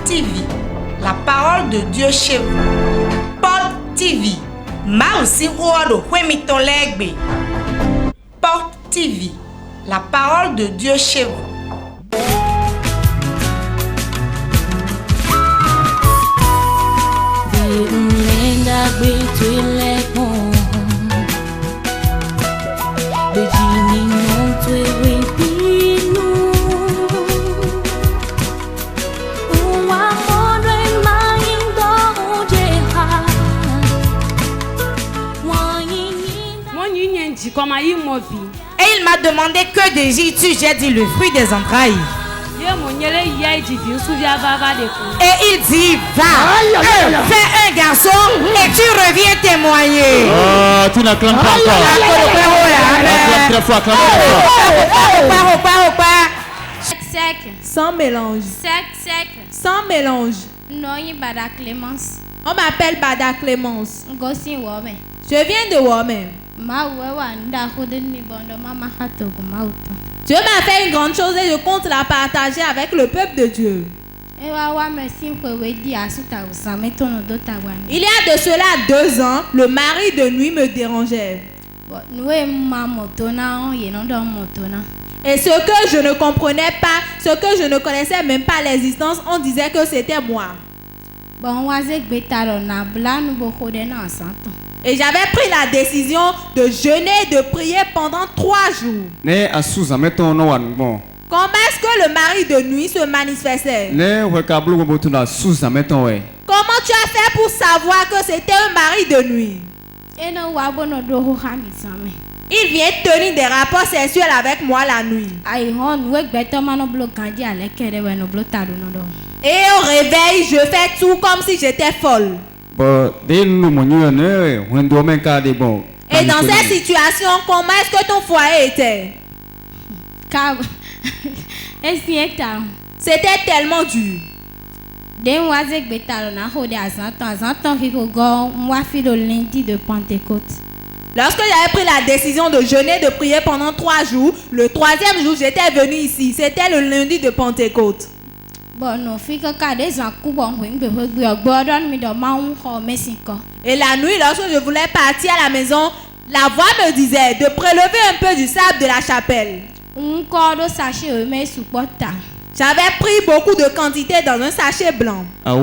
TV, la parole de Dieu chez vous. Porte TV, ma aussi ouado huemiton legbe. Porte TV, la parole de Dieu chez vous. Et il m'a demandé que désires-tu? J'ai dit le fruit des entrailles. Et il dit, va, fais un garçon et tu reviens témoigner. Oh, tu n'acclames pas encore. Acclame très fort, acclame très fort. Sec. Sans mélange. Sec. Sans mélange. Non, il Bada Clémence. On m'appelle Bada Clémence. Gossi Wome. Je viens de Wome. Dieu m'a fait une grande chose et je compte la partager avec le peuple de Dieu. Il y a de cela 2 ans, le mari de nuit me dérangeait. Et ce que je ne comprenais pas, ce que je ne connaissais même pas l'existence, on disait que c'était moi. Et j'avais pris la décision de jeûner et de prier pendant 3 jours. Comment est-ce que le mari de nuit se manifestait? Comment tu as fait pour savoir que c'était un mari de nuit? Il vient tenir des rapports sexuels avec moi la nuit. Et au réveil, je fais tout comme si j'étais folle. Et dans cette situation, comment est-ce que ton foyer était? C'était tellement dur. Lorsque j'avais pris la décision de jeûner, de prier pendant 3 jours, le 3e jour, j'étais venue ici. C'était le lundi de Pentecôte. Et la nuit, lorsque je voulais partir à la maison, la voix me disait de prélever un peu du sable de la chapelle. J'avais pris beaucoup de quantité dans un sachet blanc. Ça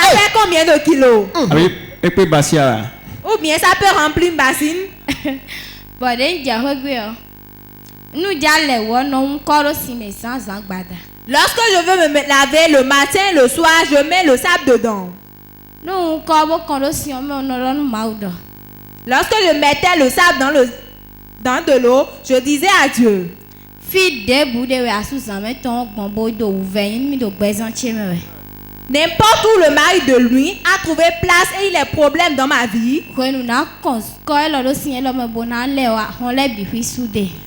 fait combien de kilos? Ou bien ça peut remplir une bassine? Lorsque je veux me laver le matin, le soir, je mets le sable dedans. Lorsque je mettais le sable dans de l'eau, je disais à Dieu. N'importe où le mari de lui a trouvé place et il a des problèmes dans ma vie.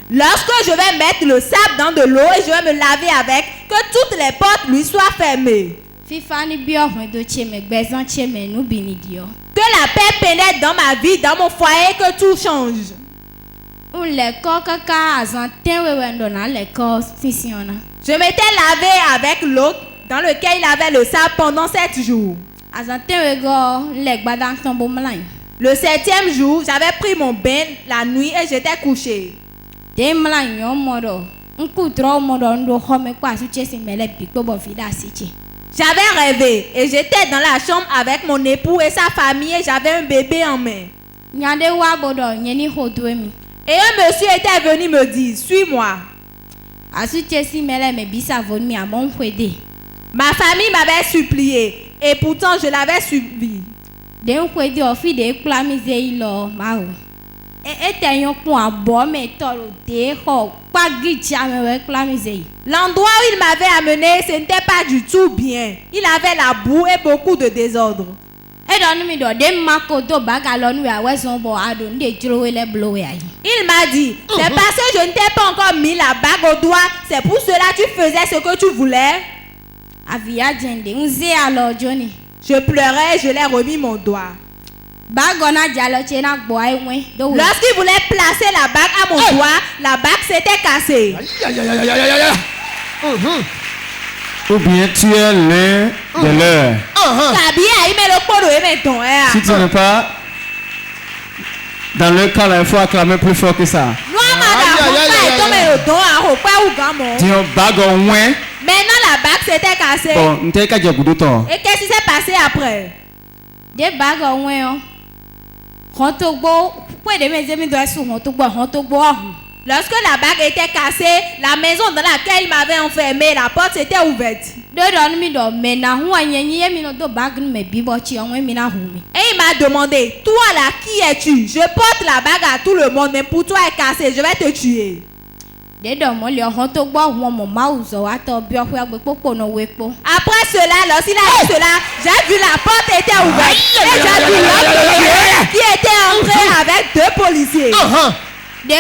Lorsque je vais mettre le sable dans de l'eau et je vais me laver avec, que toutes les portes lui soient fermées. Que la paix pénètre dans ma vie, dans mon foyer, que tout change. Je m'étais lavé avec l'eau dans lequel il avait le sable pendant 7 jours. Le 7e jour, j'avais pris mon bain la nuit et j'étais couché. J'avais rêvé et j'étais dans la chambre avec mon époux et sa famille et j'avais un bébé en main. Et un monsieur était venu me dire, suis-moi. Ma famille m'avait supplié et pourtant je l'avais suivi. L'endroit où il m'avait amené, ce n'était pas du tout bien. Il avait la boue et beaucoup de désordre. Il m'a dit, c'est parce que je ne t'ai pas encore mis la bague au doigt, c'est pour cela que tu faisais ce que tu voulais. Je pleurais et je l'ai remis mon doigt. Lorsqu'il voulait placer la bague à mon doigt, la bague s'était cassée. Ou bien tu es l'un de leurs. Si tu n'es pas dans le cas, là, il faut acclamer plus fort que ça. Dis un bague au moins. Maintenant la bague s'était cassée. Bon, on t'a qu'à dire goudou ton. Et qu'est-ce qui s'est passé après? Des bagues au moins. Rontogbo. Pourquoi des maisons doivent sur Rontogbo? Lorsque la bague était cassée, la maison dans laquelle il m'avait enfermé, la porte s'était ouverte. Et il m'a demandé, toi là, qui es-tu? Je porte la bague à tout le monde, mais pour toi elle est cassée, je vais te tuer. Après cela, lorsqu'il a dit cela, j'ai vu la porte était ouverte. Et j'ai vu l'homme qui était entré avec 2 policiers. Lorsqu'il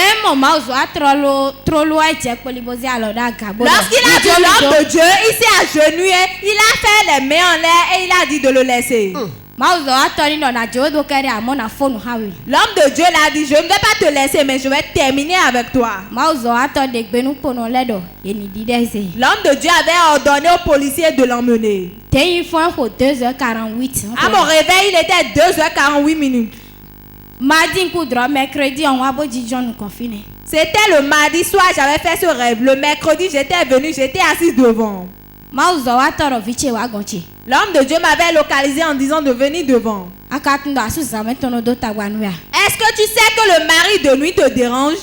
a vu l'homme de Dieu, il s'est agenouillé, il a fait les mains en l'air et il a dit de le laisser. L'homme de Dieu l'a dit, je ne vais pas te laisser, mais je vais terminer avec toi. L'homme de Dieu avait ordonné aux policiers de l'emmener. À mon réveil, il était 2h48 minutes. C'était le mardi soir, j'avais fait ce rêve. Le mercredi, j'étais venu, j'étais assise devant. L'homme de Dieu m'avait localisé en disant de venir devant. Est-ce que tu sais que le mari de nuit te dérange?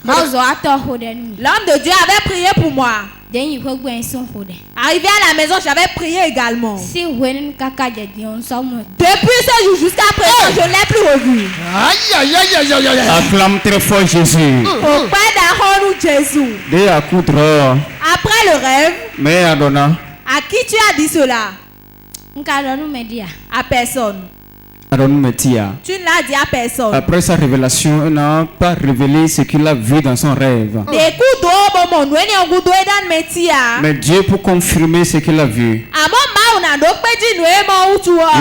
L'homme de Dieu avait prié pour moi. Arrivé à la maison, j'avais prié également. Depuis ce jour jusqu'à présent, je ne l'ai plus revu. Acclame très fort Jésus. Après le rêve, Mais Adona. à qui tu as dit cela? À personne. Tu ne l'as dit à personne. Après sa révélation, il n'a pas révélé ce qu'il a vu dans son rêve. Mais Dieu, pour confirmer ce qu'il a vu, il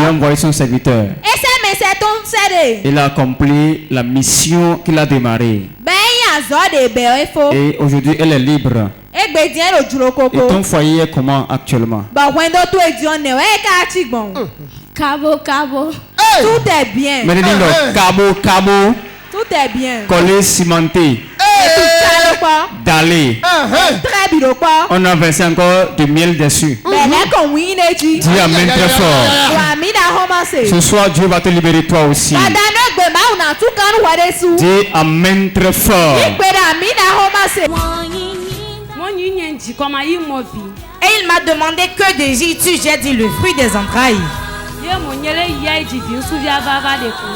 a envoyé son serviteur. Il a accompli la mission qu'il a démarrée. Et aujourd'hui, elle est libre. Et ton foyer est comment actuellement? Tout est bien. Mais cabo. Tout est bien. Collé, cimenté. D'aller. On a versé encore du miel dessus. Dis amen très fort. Ce soir, Dieu va te libérer toi aussi. Dis amen très fort. Et il m'a demandé que désires-tu? J'ai dit le fruit des entrailles.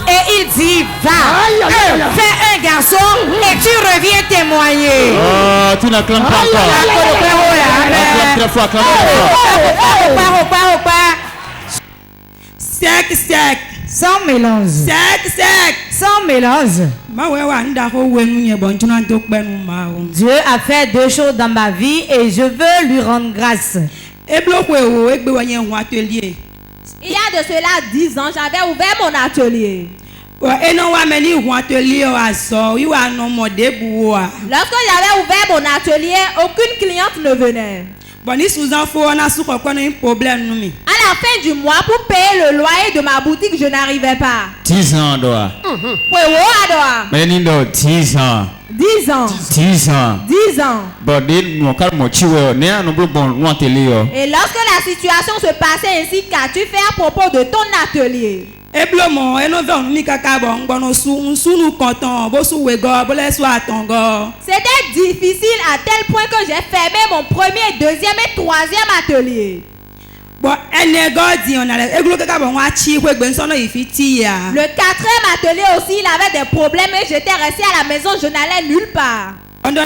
Et il dit, va, fais un garçon et tu reviens témoigner. Oh, tu n'acclames pas encore. Acclame très fort, acclame très fort. Sec, sans mélange. Sec, sans mélange. Dieu a fait 2 choses dans ma vie et je veux lui rendre grâce. Il y a de cela 10 ans, j'avais ouvert mon atelier. Lorsque j'avais ouvert mon atelier, aucune cliente ne venait. À la fin du mois, pour payer le loyer de ma boutique, je n'arrivais pas. 10 ans, Doa. Mais 10 ans. 10 ans. 10 ans. 10 ans. Et lorsque la situation se passait ainsi, qu'as-tu fait à propos de ton atelier? C'était difficile à tel point que j'ai fermé mon premier, deuxième et troisième atelier. Le 4e atelier aussi, il avait des problèmes et j'étais resté à la maison, je n'allais nulle part. J'ai dit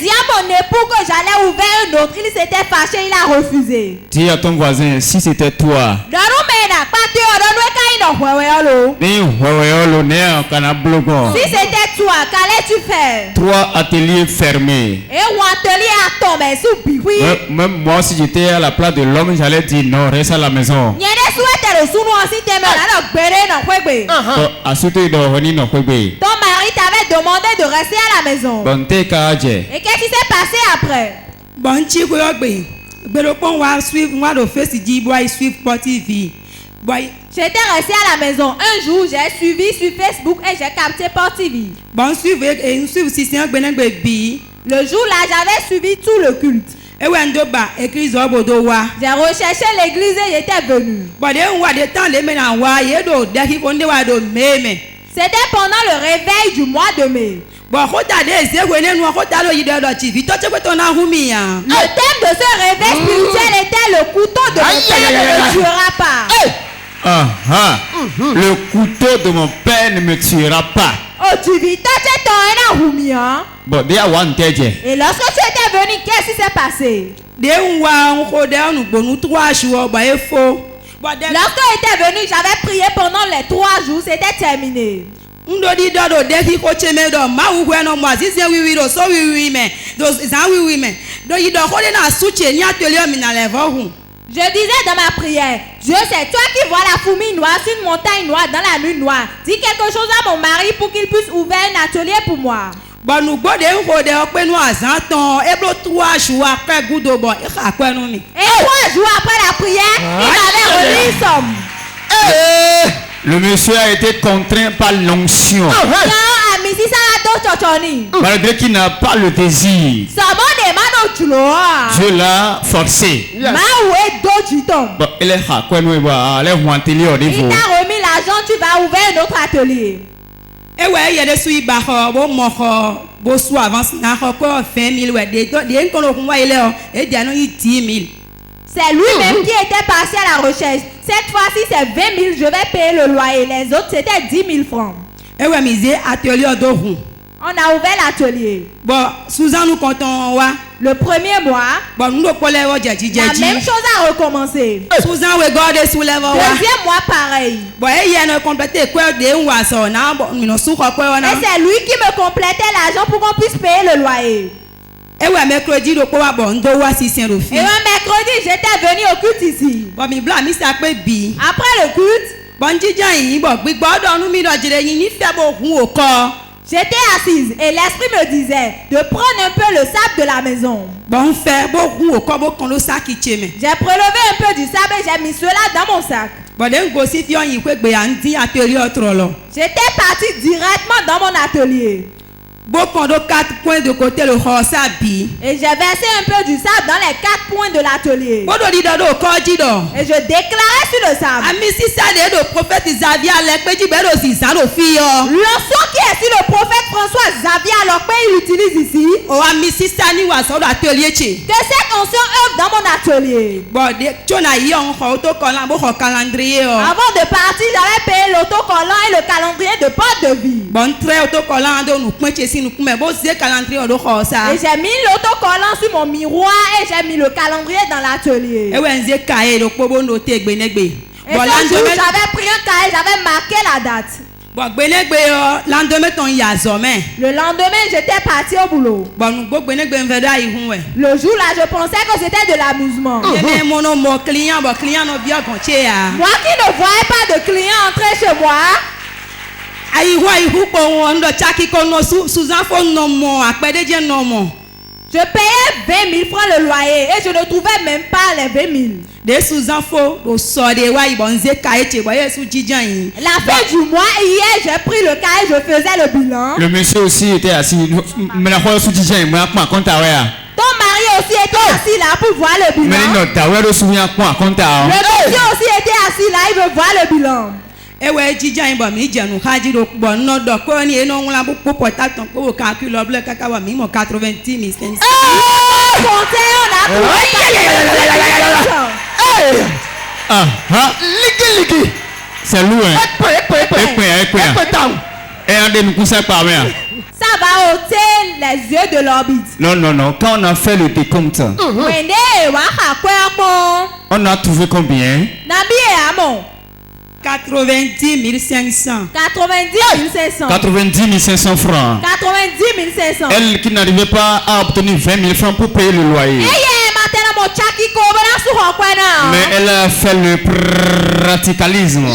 à mon époux que j'allais ouvrir un autre, il s'était fâché, il a refusé. Dis à ton voisin, si c'était toi. Si c'était toi, qu'allais-tu faire? 3 ateliers fermés. Et mon atelier a tombé sous biwi. Même moi, si j'étais à la place de l'homme, j'allais dire non, reste à la maison. Ton mari t'avait demandé de rester à la maison. Bon, t'es carré. Et qu'est-ce qui s'est passé après? Bon, tu peux y suivre moi le fait si dit boy suivre Port TV. Boy. J'étais resté à la maison. Un jour, j'ai suivi sur Facebook et j'ai capté Port TV. Bon, suivre et suivre si c'est un baby. Le jour-là, j'avais suivi tout le culte. J'ai recherché l'église et j'étais venu. C'était pendant le réveil du mois de mai. Le thème de ce réveil spirituel était le couteau de mon père ne me tuera pas. Le couteau de mon père ne me tuera pas. Oh, tu vis, bon, et lorsque tu étais venu, qu'est-ce qui s'est passé? Lorsque j'étais venu, j'avais prié pendant les 3 jours, c'était terminé. Je disais dans ma prière, Dieu, c'est toi qui vois la fourmi noire sur une montagne noire dans la nuit noire. Dis quelque chose à mon mari pour qu'il puisse ouvrir un atelier pour moi. Et 3 jours après la prière, il m'avait remis une somme. Le monsieur a été contraint par l'onction. Malgré qu'il n'a pas le désir, Dieu l'a forcé. Bon, il t'a remis l'argent, tu vas ouvrir un autre atelier. C'est lui-même qui était passé à la recherche. Cette fois-ci, c'est 20 000, je vais payer le loyer. Les autres, c'était 10 000 francs. On a ouvert l'atelier. Bon, le premier mois, la même chose a recommencé. Deuxième mois, pareil. Et c'est lui qui me complétait l'argent pour qu'on puisse payer le loyer. Et un mercredi, j'étais venu au culte ici. Après le culte, j'étais assise et l'esprit me disait de prendre un peu le sable de la maison. J'ai prélevé un peu du sable et j'ai mis cela dans mon sac. J'étais parti directement dans mon atelier. Et j'ai versé un peu du sable dans les 4 points de l'atelier. Et je déclarais sur le sable. Le son qui est sur le prophète François Xavier Alokpe, il utilise ici. Que cette onction œuvre dans mon atelier. Avant de partir, j'avais payé l'autocollant et le calendrier de porte de vie. Et j'ai mis l'autocollant sur mon miroir et j'ai mis le calendrier dans l'atelier. Et ce jour, j'avais pris un cahier, j'avais marqué la date. Le lendemain, j'étais parti au boulot. Le jour-là, je pensais que c'était de l'amusement. Moi qui ne voyais pas de clients entrer chez moi. Je payais 20 000 francs le loyer et je ne trouvais même pas les 20 000. La fin du mois, hier, j'ai pris le cahier, je faisais le bilan. Le monsieur aussi était assis. Ton mari aussi était assis là pour voir le bilan. Le monsieur aussi était assis là, il veut voir le bilan. Oh, c'est lourd. Ça va ôter les yeux de l'orbite. Non. Quand on a fait le décompte, on a trouvé combien? 90 500. 90 500 francs. 90 500. Elle qui n'arrivait pas à obtenir 20 000 francs pour payer le loyer. Mais elle a fait le praticalisme. Le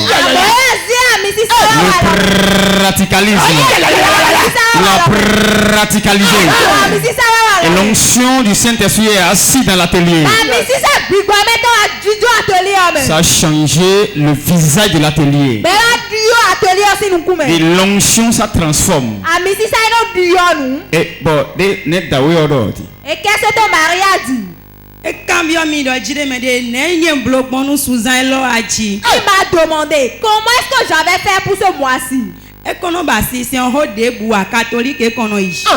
praticalisme. l'a praticalisé. Et l'onction du Saint-Esprit est assise dans l'atelier. Ça a changé le visage de l'atelier. Et l'onction, ça transforme. Et bon, et qu'est-ce que ton mari a dit? Il m'a demandé comment est-ce que j'avais fait pour ce mois-ci.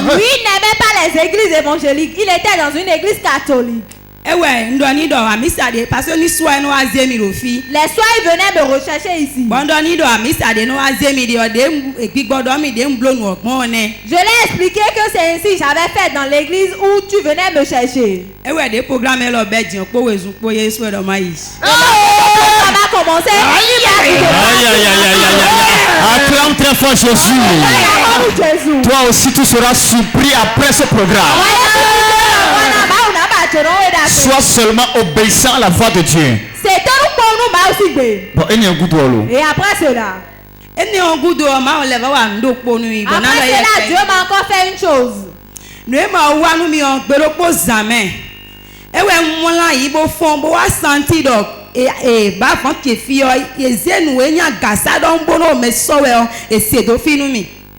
Lui n'aimait pas les églises évangéliques. Il était dans une église catholique. Les soirs, il venait me rechercher ici. Je l'ai expliqué que c'est ainsi j'avais fait dans l'église où tu venais me chercher. Ça va commencer. Acclame très fort Jésus. Toi aussi tu seras surpris après ce programme. Sois seulement obéissant à la voix de Dieu. Bon, et après cela, Dieu m'a encore fait une chose.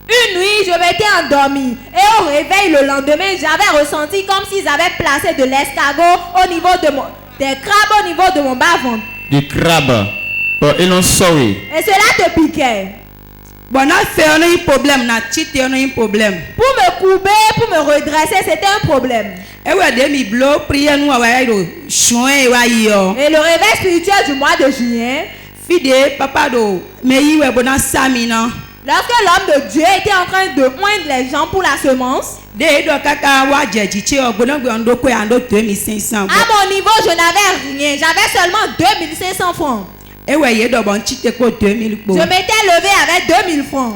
Une nuit, je m'étais endormie et au réveil le lendemain, j'avais ressenti comme s'ils avaient placé de l'escargot au niveau de des crabes au niveau de mon bas-ventre. Des crabes. Et cela te piquait. Pour me courber, pour me redresser, c'était un problème. Et le réveil spirituel du mois de juillet, lorsque l'homme de Dieu était en train de oindre les gens pour la semence, à mon niveau, je n'avais rien. J'avais seulement 2500 francs. Je m'étais levé avec 2000 francs.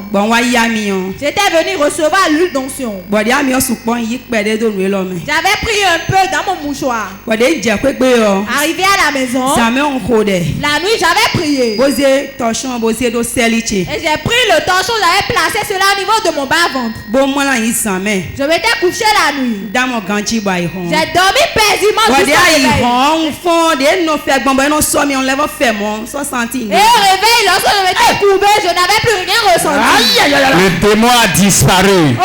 J'étais venu recevoir l'huile d'onction. J'avais pris un peu dans mon mouchoir. Arrivé à la maison, la nuit j'avais prié. Et j'ai pris le torchon, j'avais placé cela au niveau de mon bas-ventre. Je m'étais couché la nuit. J'ai dormi paisiblement jusqu'à l'éveil. Et au réveil, lorsque je m'étais courbé, je n'avais plus rien ressenti. Le démon a disparu.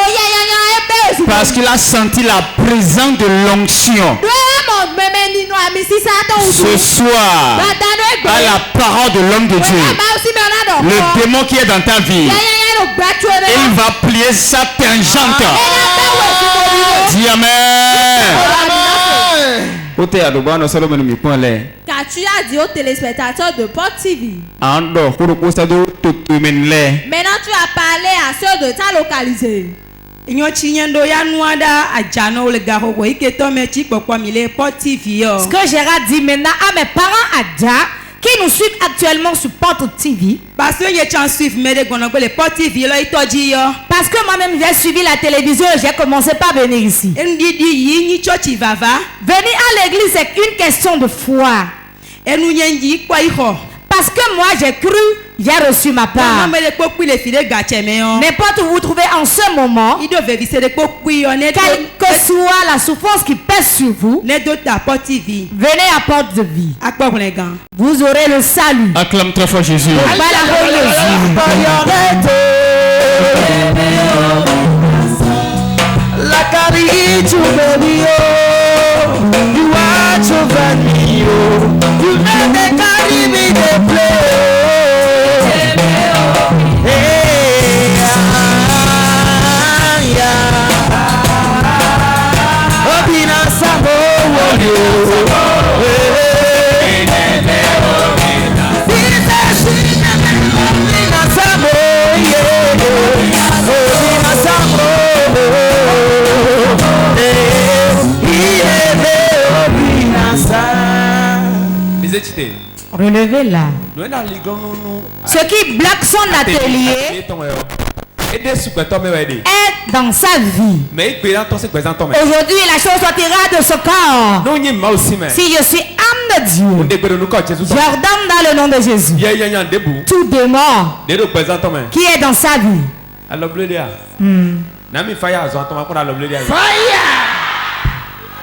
Parce qu'il a senti la présence de l'onction. Ce soir, à la parole de l'homme de Dieu, le démon qui est dans ta vie, il va plier sa tangente. Dis Amen. Car tu as dit aux téléspectateurs de Port TV. Maintenant tu as parlé à ceux de ta localité. Ce que Gérard dit maintenant à mes parents à Dja qui nous suivent actuellement sur Port TV. Parce que moi-même j'ai suivi la télévision et j'ai commencé par venir ici. Venir à l'église c'est une question de foi. Parce que moi j'ai cru, j'ai reçu ma part. N'importe où vous trouvez en ce moment, quelle que soit la souffrance qui pèse sur vous, venez à Porte de Vie. Vous aurez le salut. Acclame très fort Jésus. Relevez-la. Ce qui bloque son atelier est dans sa vie. Aujourd'hui, la chose sortira de ce corps. Si je suis âme de Dieu, j'ordonne dans le nom de Jésus tout démon qui est dans sa vie.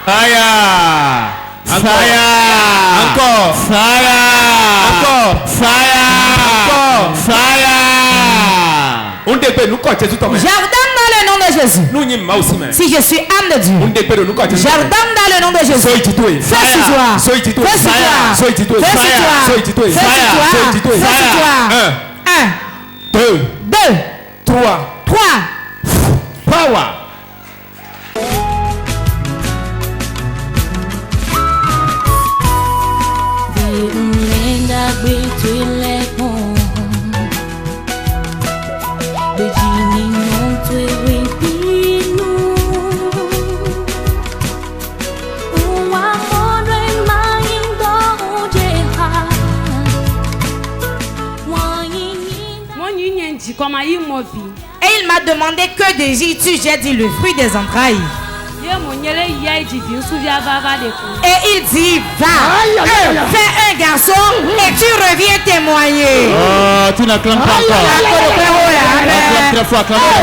Fire! Encore! J'ordonne dans le nom de Jésus. Si je suis âme de Dieu, j'ordonne dans le nom de Jésus. Fais sur toi. Fais sur toi. Fais sur toi. Fais sur toi. Fais sur toi. 1, 2, 3. Power. Et il m'a demandé que désires-tu? J'ai dit le fruit des entrailles. Et il dit, va, fais un garçon et tu reviens témoigner. Oh, tu n'acclames pas encore. Acclame très fort, acclame très fort.